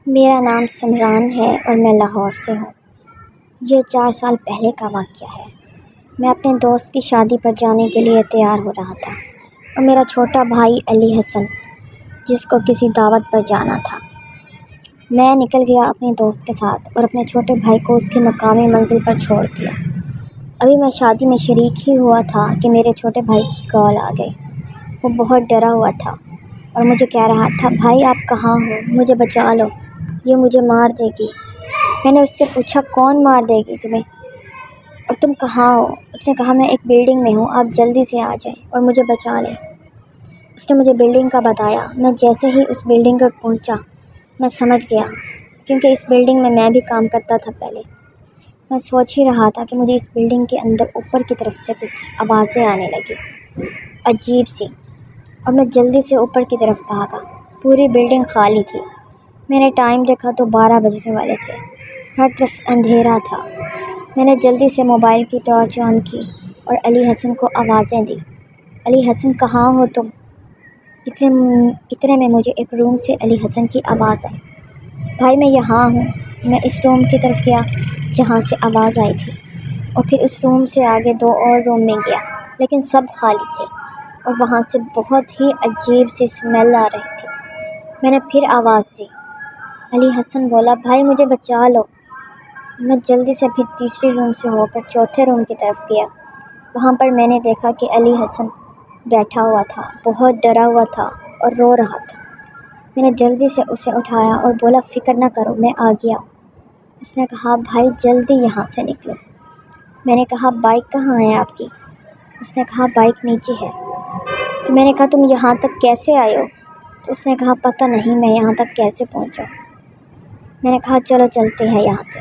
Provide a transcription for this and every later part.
میرا نام سمران ہے اور میں لاہور سے ہوں۔ یہ 4 سال پہلے کا واقعہ ہے۔ میں اپنے دوست کی شادی پر جانے کے لیے تیار ہو رہا تھا اور میرا چھوٹا بھائی علی حسن جس کو کسی دعوت پر جانا تھا۔ میں نکل گیا اپنے دوست کے ساتھ اور اپنے چھوٹے بھائی کو اس کی مقامی منزل پر چھوڑ دیا۔ ابھی میں شادی میں شریک ہی ہوا تھا کہ میرے چھوٹے بھائی کی کال آ گئی۔ وہ بہت ڈرا ہوا تھا اور مجھے کہہ رہا تھا، بھائی آپ کہاں ہو؟ مجھے بچا لو، یہ مجھے مار دے گی۔ میں نے اس سے پوچھا، کون مار دے گی تمہیں اور تم کہاں ہو؟ اس نے کہا، میں ایک بلڈنگ میں ہوں، آپ جلدی سے آ جائیں اور مجھے بچا لیں۔ اس نے مجھے بلڈنگ کا بتایا۔ میں جیسے ہی اس بلڈنگ پر پہنچا میں سمجھ گیا، کیونکہ اس بلڈنگ میں میں بھی کام کرتا تھا پہلے۔ میں سوچ ہی رہا تھا کہ مجھے اس بلڈنگ کے اندر اوپر کی طرف سے کچھ آوازیں آنے لگی، عجیب سی، اور میں جلدی سے اوپر کی طرف بھاگا۔ پوری بلڈنگ خالی تھی۔ میں نے ٹائم دیکھا تو 12 بجنے والے تھے۔ ہر طرف اندھیرا تھا۔ میں نے جلدی سے موبائل کی ٹارچ آن کی اور علی حسن کو آوازیں دی، علی حسن کہاں ہو تم؟ اتنے میں مجھے ایک روم سے علی حسن کی آواز آئی، بھائی میں یہاں ہوں۔ میں اس روم کی طرف گیا جہاں سے آواز آئی تھی اور پھر اس روم سے آگے 2 اور روم میں گیا، لیکن سب خالی تھے اور وہاں سے بہت ہی عجیب سی اسمیل آ رہی تھی۔ میں نے پھر آواز دی، علی حسن بولا، بھائی مجھے بچا لو۔ میں جلدی سے پھر تیسری روم سے ہو کر چوتھے روم کی طرف گیا۔ وہاں پر میں نے دیکھا کہ علی حسن بیٹھا ہوا تھا، بہت ڈرا ہوا تھا اور رو رہا تھا۔ میں نے جلدی سے اسے اٹھایا اور بولا، فکر نہ کرو، میں آ گیا۔ اس نے کہا، بھائی جلدی یہاں سے نکلو۔ میں نے کہا، بائک کہاں ہے آپ کی؟ اس نے کہا، بائک نیچے ہے۔ تو میں نے کہا، تم یہاں تک کیسے آئے ہو؟ تو اس نے کہا، پتہ نہیں میں یہاں تک کیسے پہنچا۔ میں نے کہا، چلو چلتے ہیں یہاں سے۔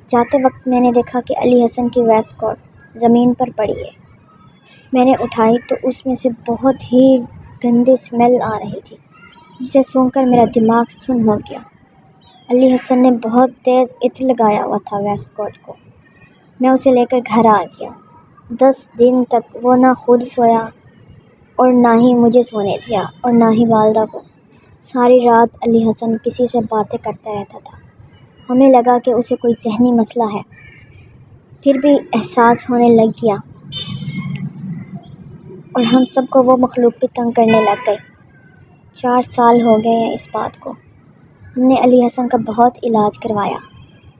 جاتے وقت میں نے دیکھا کہ علی حسن کی ویسٹ کوٹ زمین پر پڑی ہے۔ میں نے اٹھائی تو اس میں سے بہت ہی گندی اسمیل آ رہی تھی، جسے سونگھ کر میرا دماغ سن ہو گیا۔ علی حسن نے بہت تیز عطر لگایا ہوا تھا ویسٹ کوٹ کو۔ میں اسے لے کر گھر آ گیا۔ 10 دن تک وہ نہ خود سویا اور نہ ہی مجھے سونے دیا اور نہ ہی والدہ کو۔ ساری رات علی حسن کسی سے باتیں کرتا رہتا تھا۔ ہمیں لگا کہ اسے کوئی ذہنی مسئلہ ہے، پھر بھی احساس ہونے لگ گیا اور ہم سب کو وہ مخلوق بھی تنگ کرنے لگ گئی۔ 4 سال ہو گئے ہیں اس بات کو۔ ہم نے علی حسن کا بہت علاج کروایا،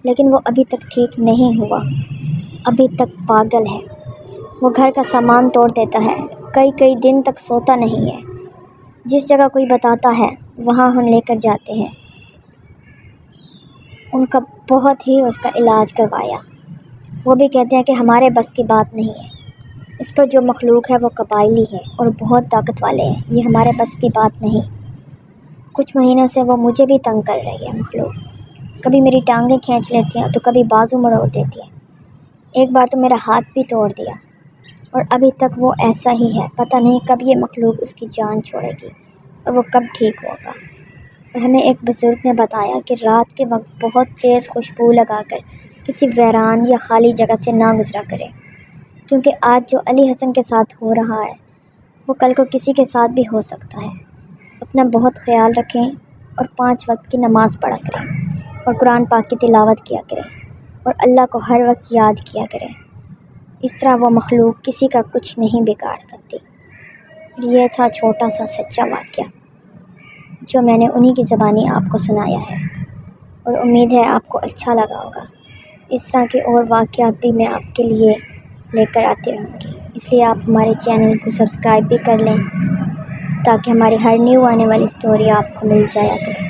لیکن وہ ابھی تک ٹھیک نہیں ہوا، ابھی تک پاگل ہے۔ وہ گھر کا سامان توڑ دیتا ہے، کئی دن تک سوتا نہیں ہے۔ جس جگہ کوئی بتاتا ہے وہاں ہم لے کر جاتے ہیں۔ ان کا بہت ہی اس کا علاج کروایا۔ وہ بھی کہتے ہیں کہ ہمارے بس کی بات نہیں ہے۔ اس پر جو مخلوق ہے وہ قبائلی ہے اور بہت طاقت والے ہیں، یہ ہمارے بس کی بات نہیں۔ کچھ مہینوں سے وہ مجھے بھی تنگ کر رہی ہے مخلوق، کبھی میری ٹانگیں کھینچ لیتی ہیں تو کبھی بازو مڑوڑ دیتی ہے۔ ایک بار تو میرا ہاتھ بھی توڑ دیا اور ابھی تک وہ ایسا ہی ہے۔ پتہ نہیں کب یہ مخلوق اس کی جان چھوڑے گی اور وہ کب ٹھیک ہوگا۔ اور ہمیں ایک بزرگ نے بتایا کہ رات کے وقت بہت تیز خوشبو لگا کر کسی ویران یا خالی جگہ سے نہ گزرا کرے، کیونکہ آج جو علی حسن کے ساتھ ہو رہا ہے وہ کل کو کسی کے ساتھ بھی ہو سکتا ہے۔ اپنا بہت خیال رکھیں اور 5 وقت کی نماز پڑھا کریں اور قرآن پاک کی تلاوت کیا کریں اور اللہ کو ہر وقت یاد کیا کریں۔ اس طرح وہ مخلوق کسی کا کچھ نہیں بگاڑ سکتی۔ یہ تھا چھوٹا سا سچا واقعہ جو میں نے انہی کی زبانی آپ کو سنایا ہے، اور امید ہے آپ کو اچھا لگا ہوگا۔ اس طرح کے اور واقعات بھی میں آپ کے لیے لے کر آتی رہوں گی، اس لیے آپ ہمارے چینل کو سبسکرائب بھی کر لیں تاکہ ہماری ہر نیو آنے والی سٹوری آپ کو مل جایا کرے۔